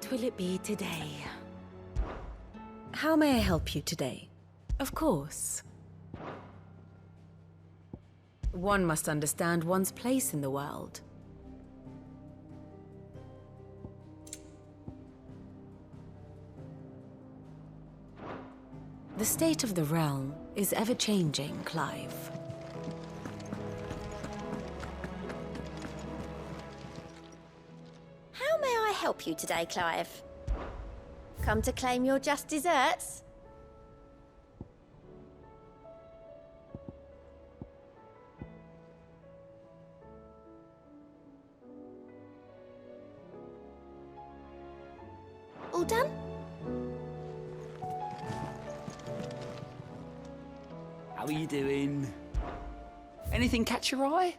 What will it be today? How may I help you today? Of course. One must understand one's place in the world. The state of the realm is ever-changing, Clive. How may I help you today, Clive? Come to claim your just desserts? All done? How are you doing? Anything catch your eye?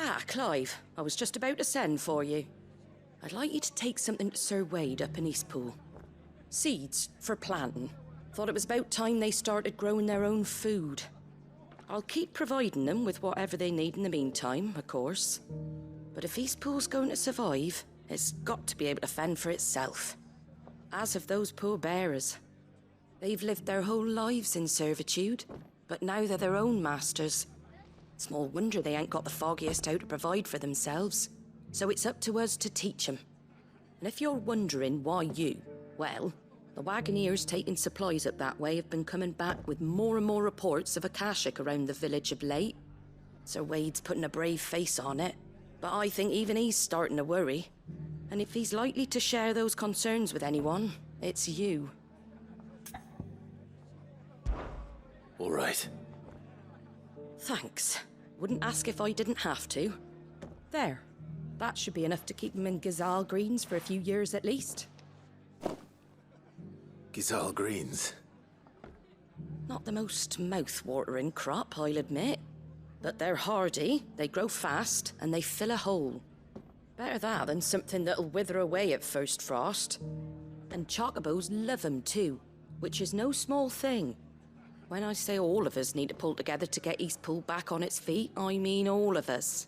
Ah, Clive, I was just about to send for you. I'd like you to take something to Sir Wade up in Eastpool. Seeds for planting. Thought it was about time they started growing their own food. I'll keep providing them with whatever they need in the meantime, of course. But if Eastpool's going to survive, it's got to be able to fend for itself. As of those poor bearers. They've lived their whole lives in servitude, but now they're their own masters. Small wonder they ain't got the foggiest how to provide for themselves. So it's up to us to teach them. And if you're wondering why you, well, the Wagoneers taking supplies up that way have been coming back with more and more reports of Akashic around the village of late. Sir Wade's putting a brave face on it, but I think even he's starting to worry. And if he's likely to share those concerns with anyone, it's you. All right. Thanks. Wouldn't ask if I didn't have to. There. That should be enough to keep them in Gazal Greens for a few years at least. Gazal Greens. Not the most mouth-watering crop, I'll admit. But they're hardy, they grow fast, and they fill a hole. Better that than something that'll wither away at first frost. And chocobos love 'em too, which is no small thing. When I say all of us need to pull together to get Eastpool back on its feet, I mean all of us.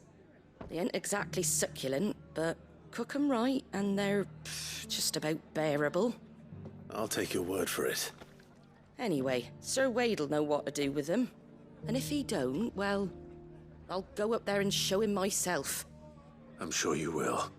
They ain't exactly succulent, but cook 'em right and they're just about bearable. I'll take your word for it. Anyway, Sir Wade'll know what to do with them. And if he don't, well, I'll go up there and show him myself. I'm sure you will.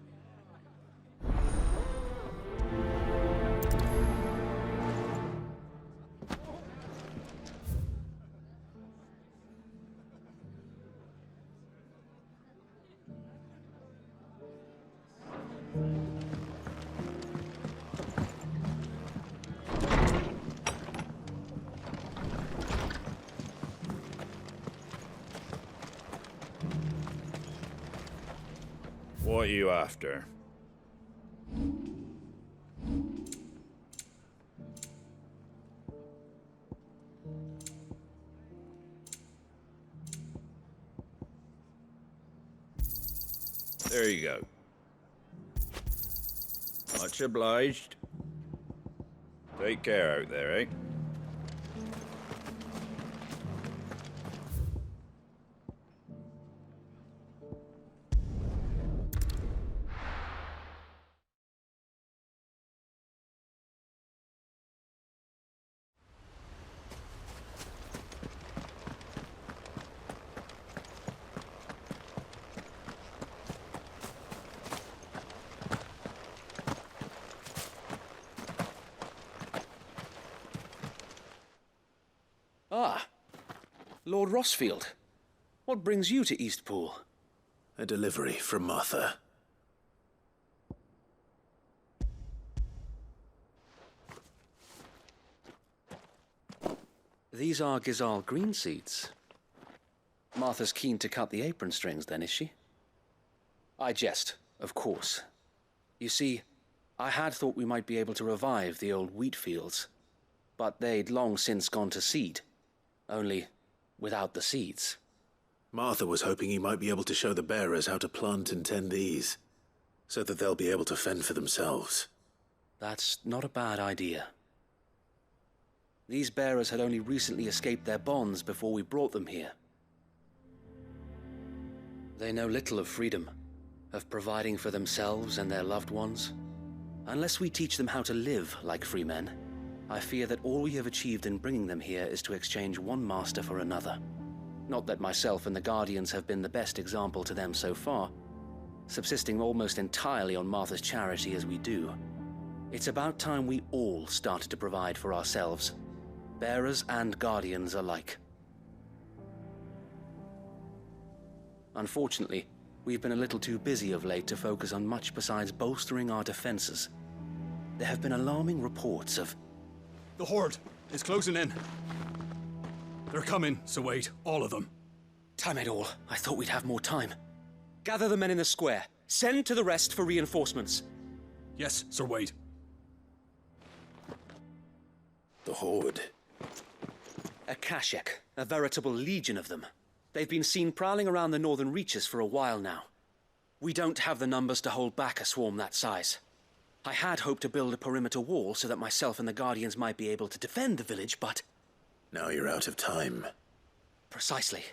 What are you after? There you go. Much obliged. Take care out there, eh? Ah, Lord Rossfield. What brings you to Eastpool? A delivery from Martha. These are Gazal green seeds. Martha's keen to cut the apron strings, then, is she? I jest, of course. You see, I had thought we might be able to revive the old wheat fields, but they'd long since gone to seed, only without the seeds. Martha was hoping he might be able to show the bearers how to plant and tend these, so that they'll be able to fend for themselves. That's not a bad idea. These bearers had only recently escaped their bonds before we brought them here. They know little of freedom, of providing for themselves and their loved ones. Unless we teach them how to live like free men, I fear that all we have achieved in bringing them here is to exchange one master for another. Not that myself and the Guardians have been the best example to them so far, subsisting almost entirely on Martha's charity as we do. It's about time we all started to provide for ourselves, bearers and Guardians alike. Unfortunately, we've been a little too busy of late to focus on much besides bolstering our defenses. There have been alarming reports of... The Horde is closing in. They're coming, so wait, all of them. Damn it all, I thought we'd have more time. Gather the men in the square. Send to the rest for reinforcements. Yes, Sir Wade. The Horde. A Kashek, a veritable legion of them. They've been seen prowling around the northern reaches for a while now. We don't have the numbers to hold back a swarm that size. I had hoped to build a perimeter wall so that myself and the Guardians might be able to defend the village, but... Now you're out of time. Precisely.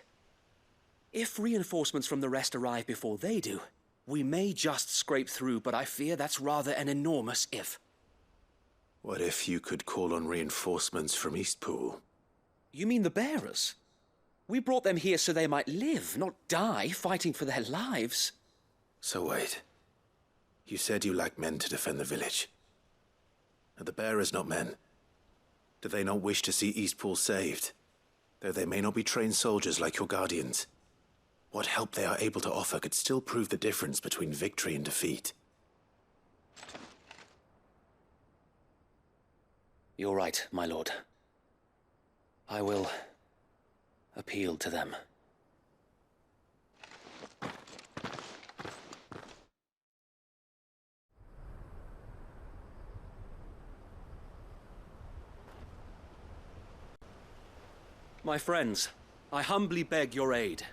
If reinforcements from the rest arrive before they do, we may just scrape through, but I fear that's rather an enormous if. What if you could call on reinforcements from Eastpool? You mean the bearers? We brought them here so they might live, not die, fighting for their lives. So wait. You said you lack men to defend the village. Are the bearers not men? Do they not wish to see Eastpool saved? Though they may not be trained soldiers like your Guardians. What help they are able to offer could still prove the difference between victory and defeat. You're right, my lord. I will appeal to them. My friends, I humbly beg your aid.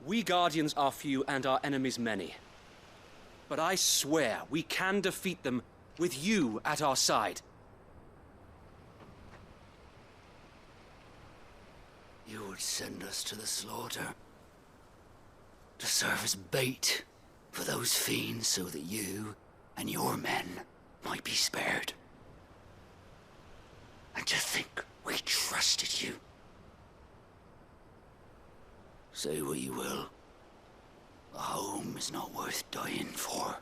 We Guardians are few and our enemies many. But I swear we can defeat them with you at our side. You would send us to the slaughter. To serve as bait for those fiends so that you and your men might be spared. And to think we trusted you. Say what you will. A home is not worth dying for.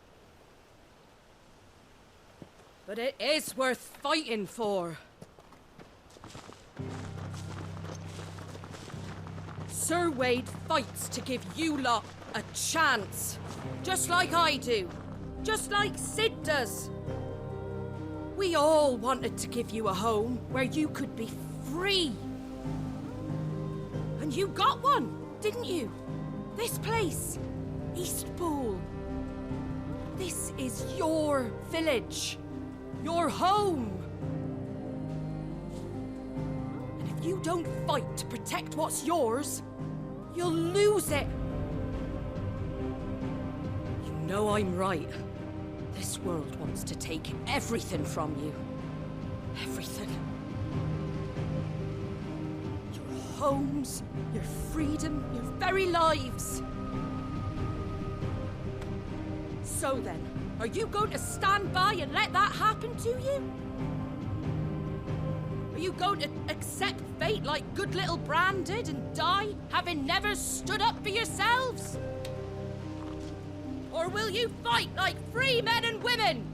But it is worth fighting for. Sir Wade fights to give you lot a chance. Just like I do. Just like Sid does. We all wanted to give you a home where you could be free. And you got one, didn't you? This place, Eastpool. This is your village. Your home. And if you don't fight to protect what's yours, you'll lose it. You know I'm right. This world wants to take everything from you. Everything. Your homes, your freedom, your very lives. So then, are you going to stand by and let that happen to you? Are you going to accept fate like good little Bran did and die, having never stood up for yourselves? Or will you fight like free men and women?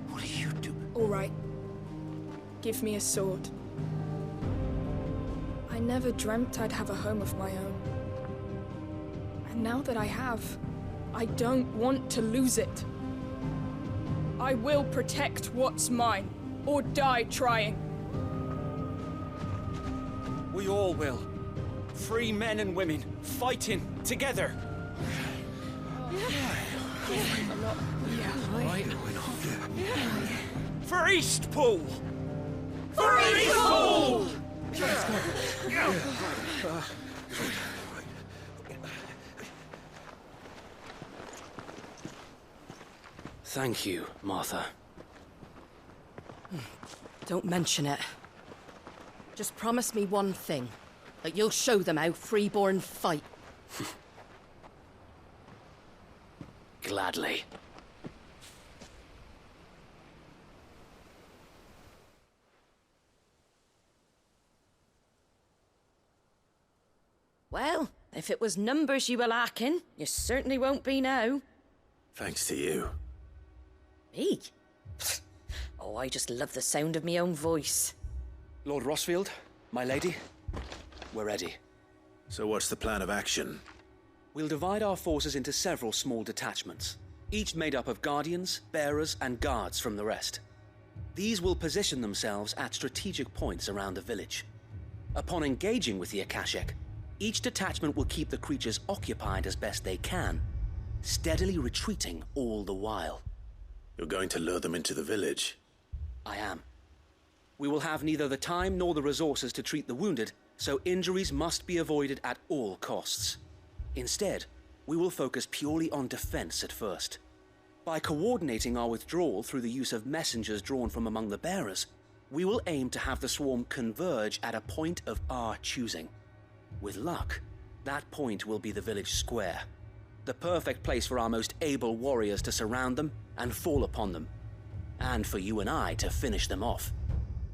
What do you do? All right. Give me a sword. I never dreamt I'd have a home of my own. And now that I have, I don't want to lose it. I will protect what's mine, or die trying. We all will. Free men and women, fighting together. For Eastpool! For Eastpool! Thank you, Martha. Don't mention it. Just promise me one thing. That you'll show them how freeborn fight. Gladly. Well, if it was numbers you were lacking, you certainly won't be now. Thanks to you. Me? Oh, I just love the sound of my own voice. Lord Rossfield, my lady, we're ready. So what's the plan of action? We'll divide our forces into several small detachments, each made up of guardians, bearers, and guards from the rest. These will position themselves at strategic points around the village. Upon engaging with the Akashic, each detachment will keep the creatures occupied as best they can, steadily retreating all the while. You're going to lure them into the village? I am. We will have neither the time nor the resources to treat the wounded, so injuries must be avoided at all costs. Instead, we will focus purely on defense at first. By coordinating our withdrawal through the use of messengers drawn from among the bearers, we will aim to have the swarm converge at a point of our choosing. With luck, that point will be the village square, the perfect place for our most able warriors to surround them and fall upon them, and for you and I to finish them off.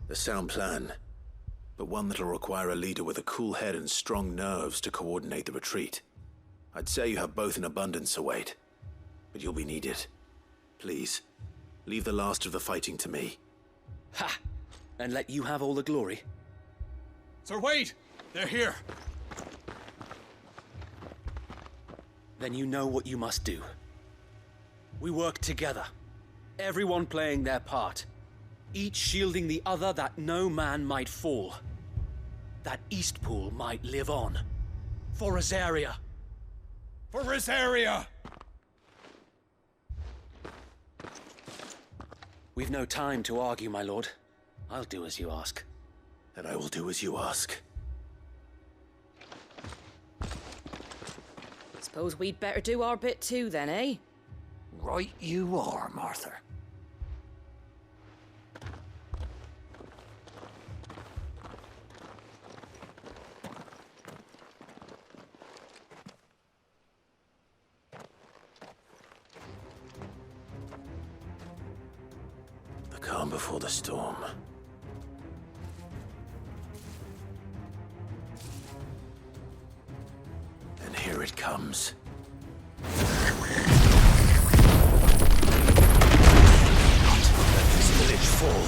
A sound plan, but one that'll require a leader with a cool head and strong nerves to coordinate the retreat. I'd say you have both in abundance, Await, but you'll be needed. Please, leave the last of the fighting to me. Ha! And let you have all the glory. Sir Wade! They're here! Then you know what you must do. We work together, everyone playing their part, each shielding the other that no man might fall, that Eastpool might live on. For Rosaria! For Rosaria! We've no time to argue, my lord. I'll do as you ask. And I will do as you ask. Suppose we'd better do our bit too then, eh? Right you are, Martha. The calm before the storm. And here it comes. Let this village fall.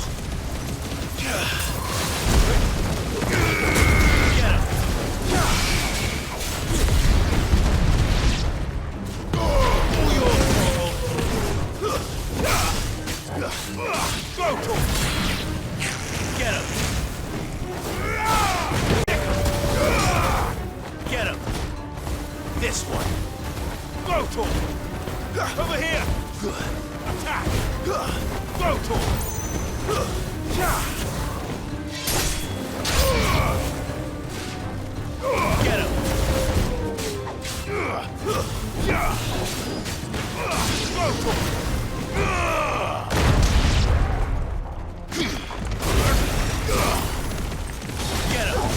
This one. Go to him. Over here. Attack. Go to him. Get him. Go to him. Get him.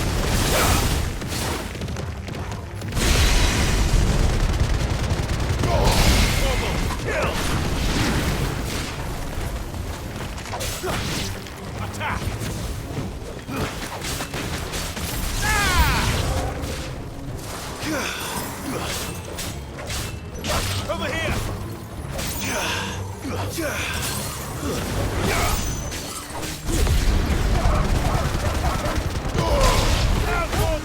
Attack! Over here! Out for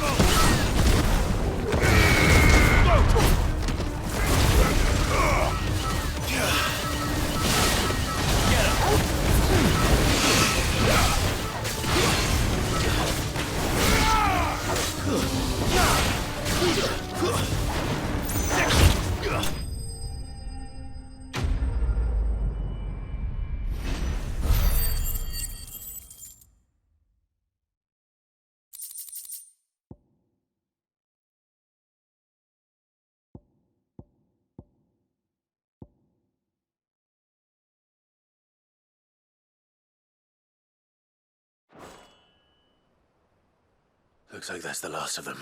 Looks like that's the last of them.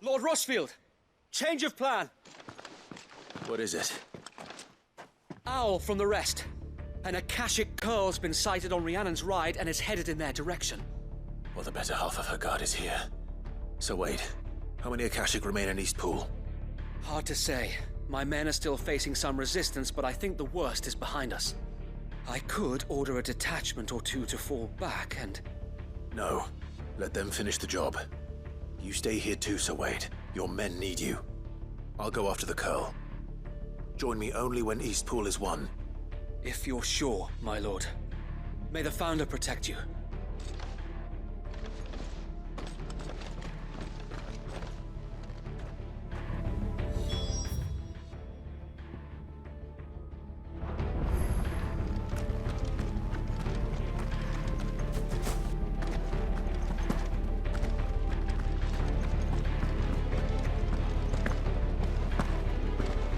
Lord Rossfield! Change of plan! What is it? Owl from the rest. An Akashic Curl's been sighted on Rhiannon's ride and is headed in their direction. Well, the better half of her guard is here. So wait, how many Akashic remain in East Pool? Hard to say. My men are still facing some resistance, but I think the worst is behind us. I could order a detachment or two to fall back and... No. Let them finish the job. You stay here too, Sir Wade. Your men need you. I'll go after the Curl. Join me only when East Pool is won. If you're sure, my lord. May the Founder protect you.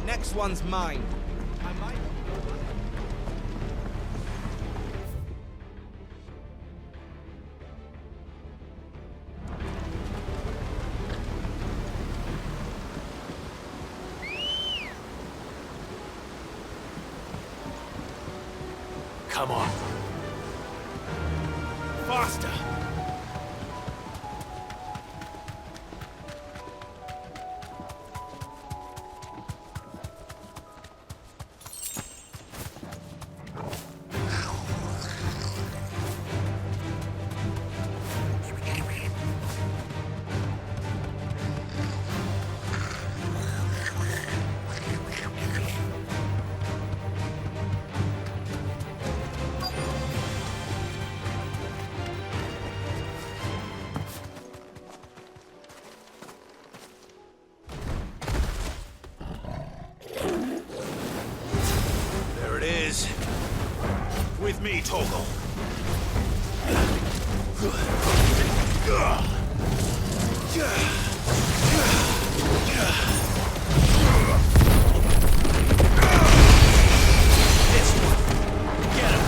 Next one's mine. I might... Come on. Faster! With me, Toggle. This one. Get him.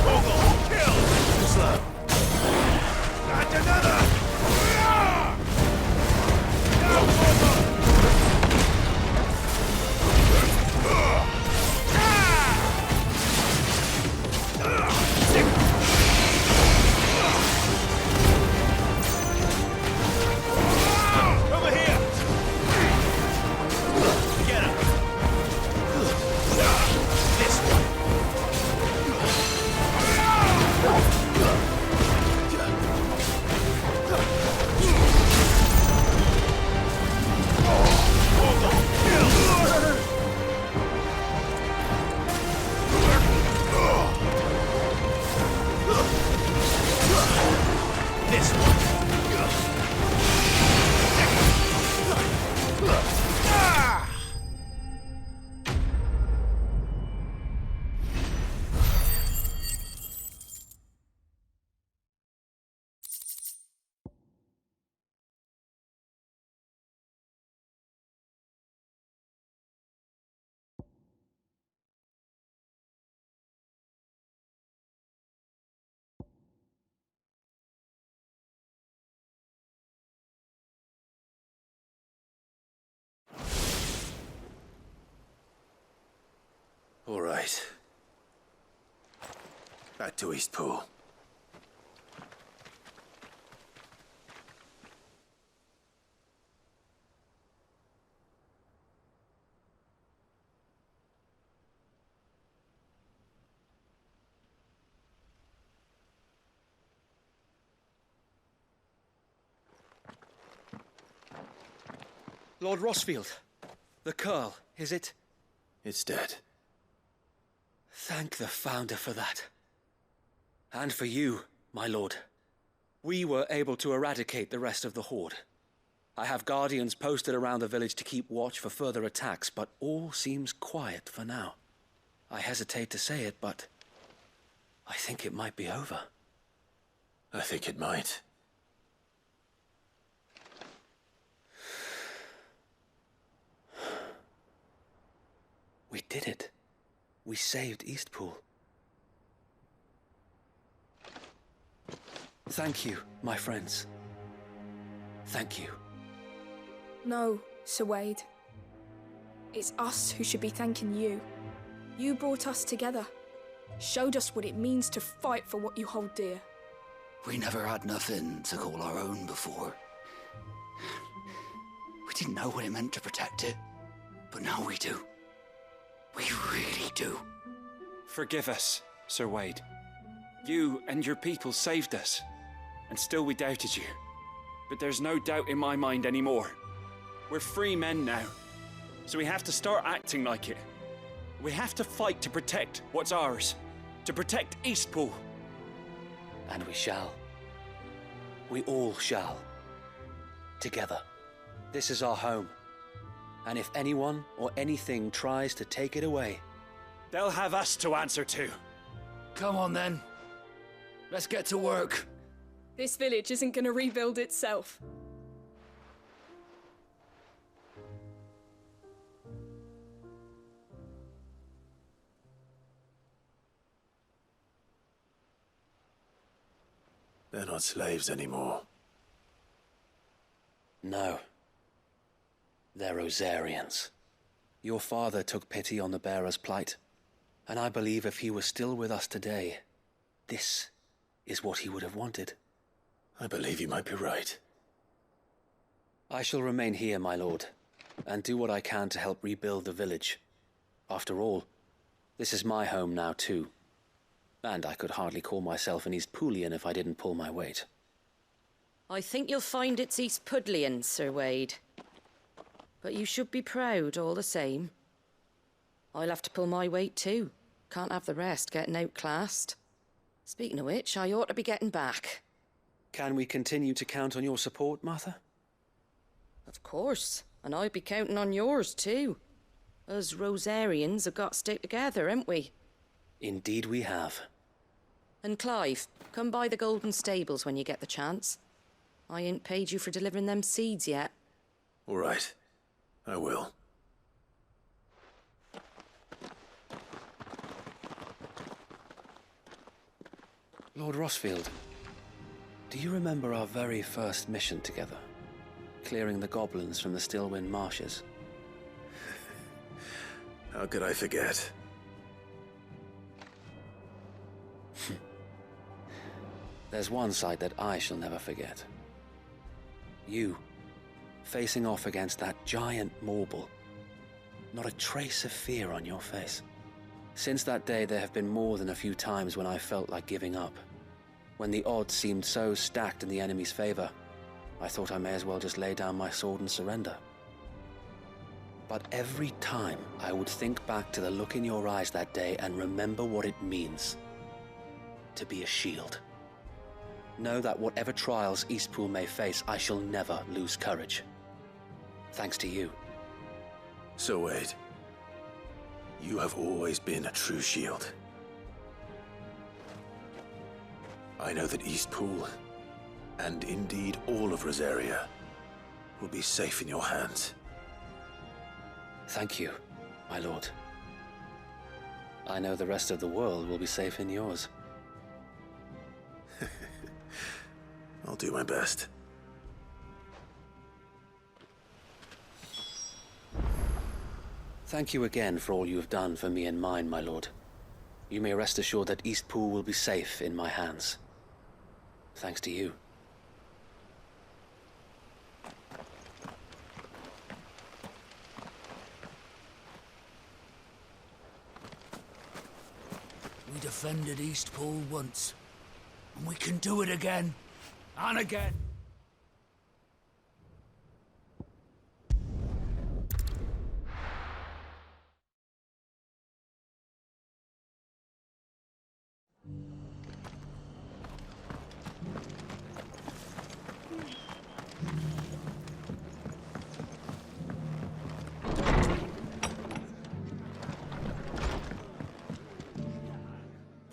Toggle, kill. Too slow. Got another. Now, Toggle. All right. Back to East Pool. Lord Rosfield, the Curl, is it? It's dead. Thank the Founder for that. And for you, my lord. We were able to eradicate the rest of the Horde. I have guardians posted around the village to keep watch for further attacks, but all seems quiet for now. I hesitate to say it, but I think it might be over. I think it might. We did it. We saved Eastpool. Thank you, my friends. Thank you. No, Sir Wade. It's us who should be thanking you. You brought us together. Showed us what it means to fight for what you hold dear. We never had nothing to call our own before. We didn't know what it meant to protect it, but now we do. We really do. Forgive us, Sir Wade. You and your people saved us, and still we doubted you. But there's no doubt in my mind anymore. We're free men now, so we have to start acting like it. We have to fight to protect what's ours, to protect Eastpool. And we shall. We all shall. Together. This is our home. And if anyone or anything tries to take it away, they'll have us to answer to. Come on then. Let's get to work. This village isn't going to rebuild itself. They're not slaves anymore. No. They're Rosarians. Your father took pity on the bearer's plight, and I believe if he were still with us today, this is what he would have wanted. I believe you might be right. I shall remain here, my lord, and do what I can to help rebuild the village. After all, this is my home now too, and I could hardly call myself an Eastpoolian if I didn't pull my weight. I think you'll find it's Eastpudlian, Sir Wade. But you should be proud all the same. I'll have to pull my weight too. Can't have the rest getting outclassed. Speaking of which, I ought to be getting back. Can we continue to count on your support, Martha? Of course, and I'll be counting on yours too. Us Rosarians have got to stick together, haven't we? Indeed we have. And Clive, come by the Golden Stables when you get the chance. I ain't paid you for delivering them seeds yet. All right. I will. Lord Rosfield, do you remember our very first mission together? Clearing the goblins from the Stillwind marshes? How could I forget? There's one sight that I shall never forget. You, facing off against that giant Morble. Not a trace of fear on your face. Since that day, there have been more than a few times when I felt like giving up. When the odds seemed so stacked in the enemy's favor, I thought I may as well just lay down my sword and surrender. But every time, I would think back to the look in your eyes that day and remember what it means to be a shield. Know that whatever trials Eastpool may face, I shall never lose courage. Thanks to you. So Wade, you have always been a true shield. I know that Eastpool, and indeed all of Rosaria, will be safe in your hands. Thank you, my lord. I know the rest of the world will be safe in yours. I'll do my best. Thank you again for all you have done for me and mine, my lord. You may rest assured that Eastpool will be safe in my hands. Thanks to you. We defended Eastpool once, and we can do it again, and again.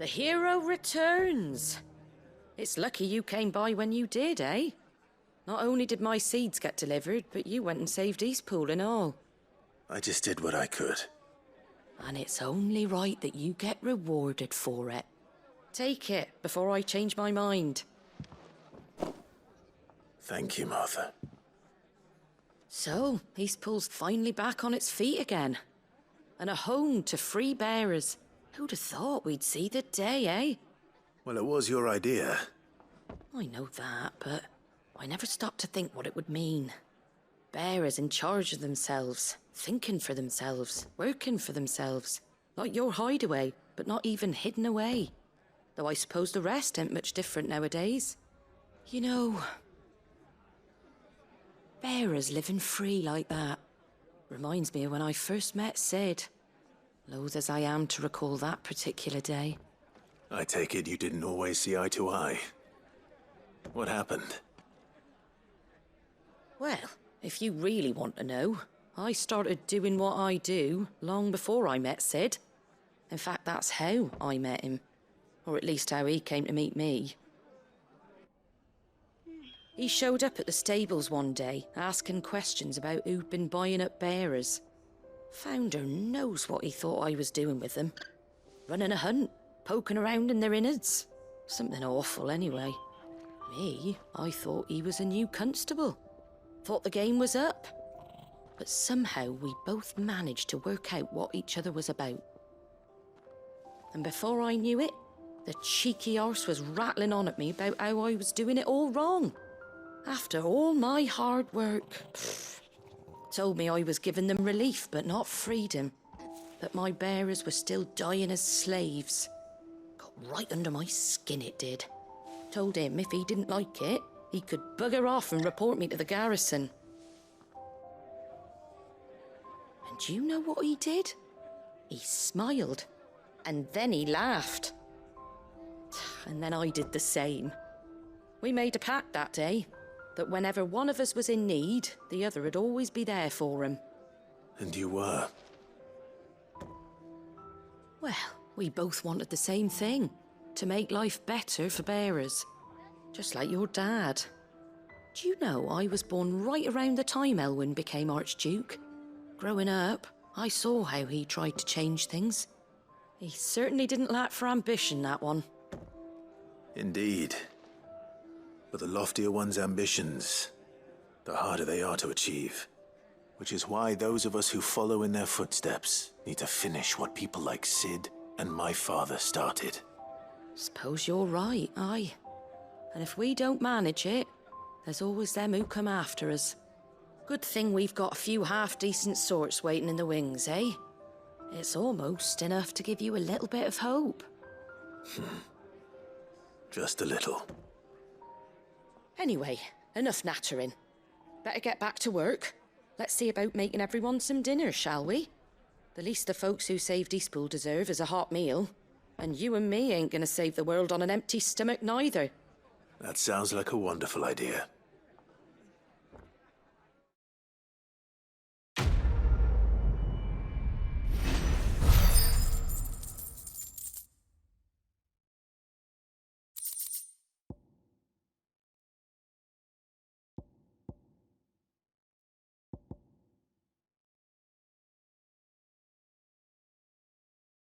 The hero returns. It's lucky you came by when you did, eh? Not only did my seeds get delivered, but you went and saved Eastpool and all. I just did what I could. And it's only right that you get rewarded for it. Take it before I change my mind. Thank you, Martha. So, Eastpool's finally back on its feet again. And a home to free bearers. Who'd have thought we'd see the day, eh? Well, it was your idea. I know that, but I never stopped to think what it would mean. Bearers in charge of themselves, thinking for themselves, working for themselves. Like your hideaway, but not even hidden away. Though I suppose the rest ain't much different nowadays. You know, bearers living free like that reminds me of when I first met Sid. Loath as I am to recall that particular day. I take it you didn't always see eye to eye. What happened? Well, if you really want to know, I started doing what I do long before I met Sid. In fact, that's how I met him. Or at least how he came to meet me. He showed up at the stables one day, asking questions about who'd been buying up bearers. Founder knows what he thought I was doing with them. Running a hunt, poking around in their innards. Something awful anyway. Me, I thought he was a new constable. Thought the game was up. But somehow we both managed to work out what each other was about. And before I knew it, the cheeky arse was rattling on at me about how I was doing it all wrong. After all my hard work. Told me I was giving them relief, but not freedom. That my bearers were still dying as slaves. Got right under my skin, it did. Told him if he didn't like it, he could bugger off and report me to the garrison. And do you know what he did? He smiled. And then he laughed. And then I did the same. We made a pact that day, that whenever one of us was in need, the other would always be there for him. And you were? Well, we both wanted the same thing. To make life better for bearers. Just like your dad. Do you know I was born right around the time Elwyn became Archduke? Growing up, I saw how he tried to change things. He certainly didn't lack for ambition, that one. Indeed. But the loftier one's ambitions, the harder they are to achieve. Which is why those of us who follow in their footsteps need to finish what people like Sid and my father started. Suppose you're right, aye. And if we don't manage it, there's always them who come after us. Good thing we've got a few half-decent sorts waiting in the wings, eh? It's almost enough to give you a little bit of hope. Just a little. Anyway, enough nattering. Better get back to work. Let's see about making everyone some dinner, shall we? The least the folks who saved Eastpool deserve is a hot meal. And you and me ain't gonna save the world on an empty stomach neither. That sounds like a wonderful idea.